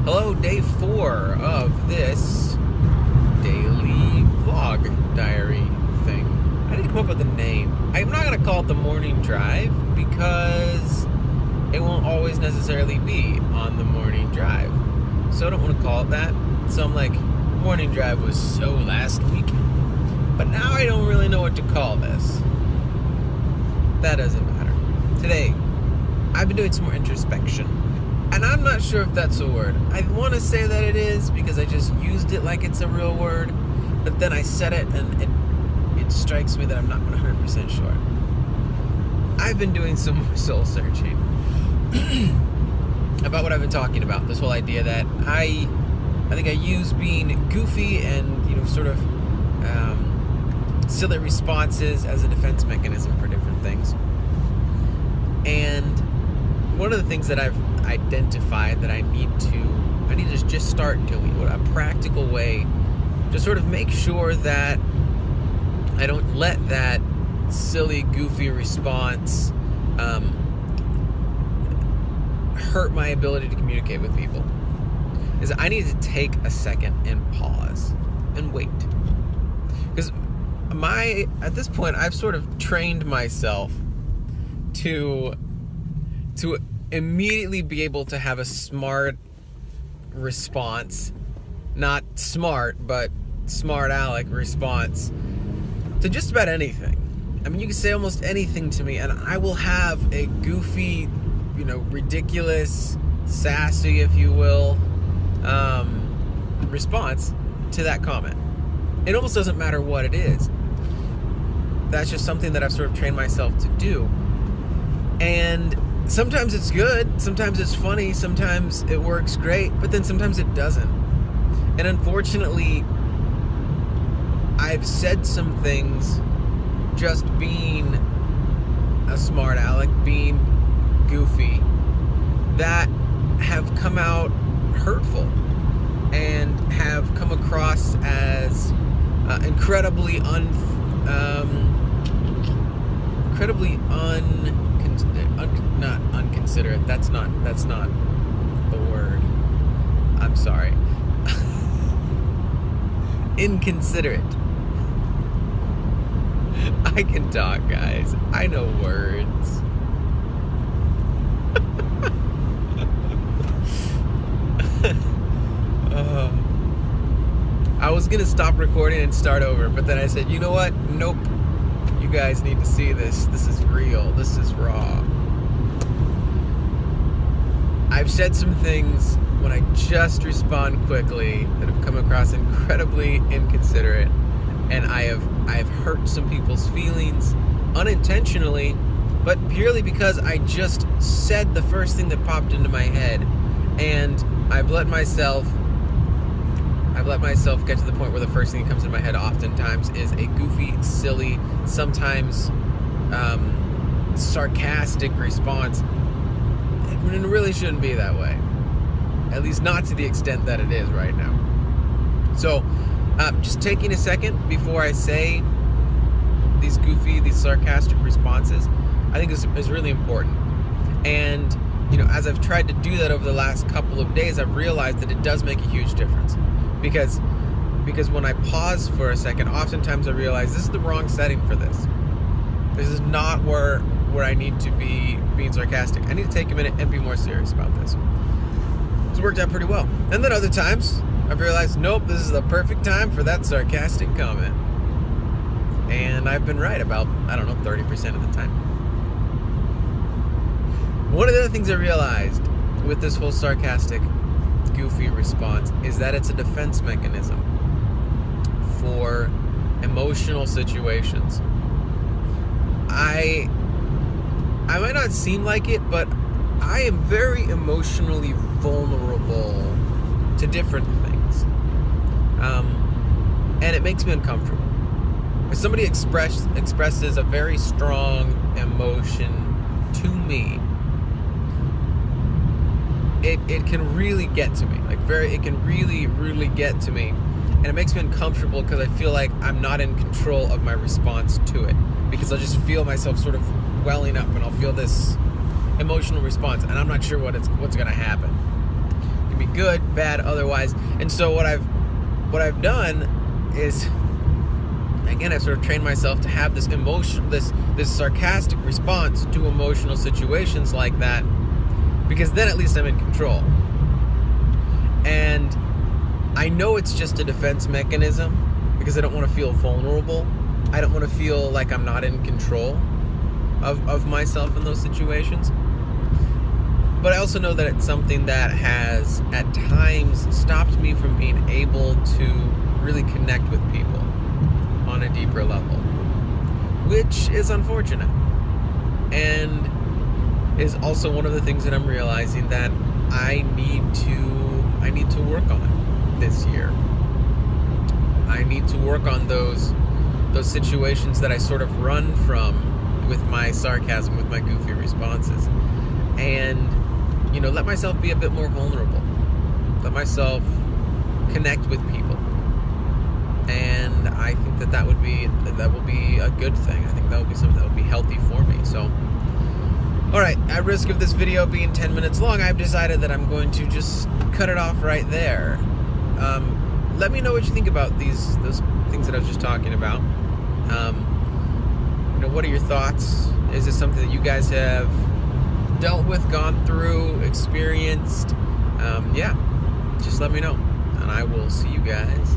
Hello, day 4 of this daily vlog diary thing. I need to come up with a name. I'm not going to call it the morning drive because it won't always necessarily be on the morning drive. So I don't want to call it that. So I'm like, morning drive was so last week. But now I don't really know what to call this. That doesn't matter. Today, I've been doing some more introspection. And I'm not sure if that's a word. I want to say that it is because I just used it like it's a real word. But then I said it and it strikes me that I'm not 100% sure. I've been doing some more soul searching about what I've been talking about. This whole idea that I think I use being goofy and, sort of silly responses as a defense mechanism for different things. And one of the things that I've identified that I need to just start doing, a practical way to sort of make sure that I don't let that silly, goofy response hurt my ability to communicate with people, is I need to take a second and pause and wait. Because at this point, I've sort of trained myself to immediately be able to have a smart response, not smart, but smart aleck response to just about anything. I mean, you can say almost anything to me and I will have a goofy, ridiculous, sassy, if you will, response to that comment. It almost doesn't matter what it is. That's just something that I've sort of trained myself to do. And sometimes it's good, sometimes it's funny, sometimes it works great, but then sometimes it doesn't. And unfortunately, I've said some things just being a smart aleck, being goofy, that have come out hurtful and have come across as incredibly not unconsiderate. That's not the word. I'm sorry. Inconsiderate. I can talk, guys. I know words. I was gonna stop recording and start over, but then I said, you know what? Nope. You guys need to see this. This is real. This is raw. I've said some things when I just respond quickly that have come across incredibly inconsiderate, and I have hurt some people's feelings unintentionally, but purely because I just said the first thing that popped into my head, and I've let myself get to the point where the first thing that comes in my head oftentimes is a goofy, silly, sometimes sarcastic response. It really shouldn't be that way. At least not to the extent that it is right now. So, just taking a second before I say these goofy, these sarcastic responses, I think is really important. And, as I've tried to do that over the last couple of days, I've realized that it does make a huge difference. Because when I pause for a second, oftentimes I realize this is the wrong setting for this. This is not where I need to be being sarcastic. I need to take a minute and be more serious about this. It's worked out pretty well. And then other times, I've realized, nope, this is the perfect time for that sarcastic comment. And I've been right about, 30% of the time. One of the other things I realized with this whole sarcastic, goofy response is that it's a defense mechanism for emotional situations. I might not seem like it, but I am very emotionally vulnerable to different things. And it makes me uncomfortable. If somebody expresses a very strong emotion to me, it can really get to me. It can really, really get to me. And it makes me uncomfortable because I feel like I'm not in control of my response to it. Because I'll just feel myself sort of welling up and I'll feel this emotional response and I'm not sure what's going to happen. It can be good, bad, otherwise. And so what I've done is, again, I've sort of trained myself to have this this sarcastic response to emotional situations like that, because then at least I'm in control. And I know it's just a defense mechanism, because I don't want to feel vulnerable. I don't want to feel like I'm not in control of myself in those situations. But I also know that it's something that has, at times, stopped me from being able to really connect with people on a deeper level, which is unfortunate. And is also one of the things that I'm realizing that I need to work on this year. I need to work on those situations that I sort of run from with my sarcasm, with my goofy responses, and let myself be a bit more vulnerable. Let myself connect with people, and I think that will be a good thing. I think that will be something that will be healthy for me. So, all right, at risk of this video being 10 minutes long, I've decided that I'm going to just cut it off right there. Let me know what you think about those things that I was just talking about. What are your thoughts? Is this something that you guys have dealt with, gone through, experienced? Yeah, just let me know, and I will see you guys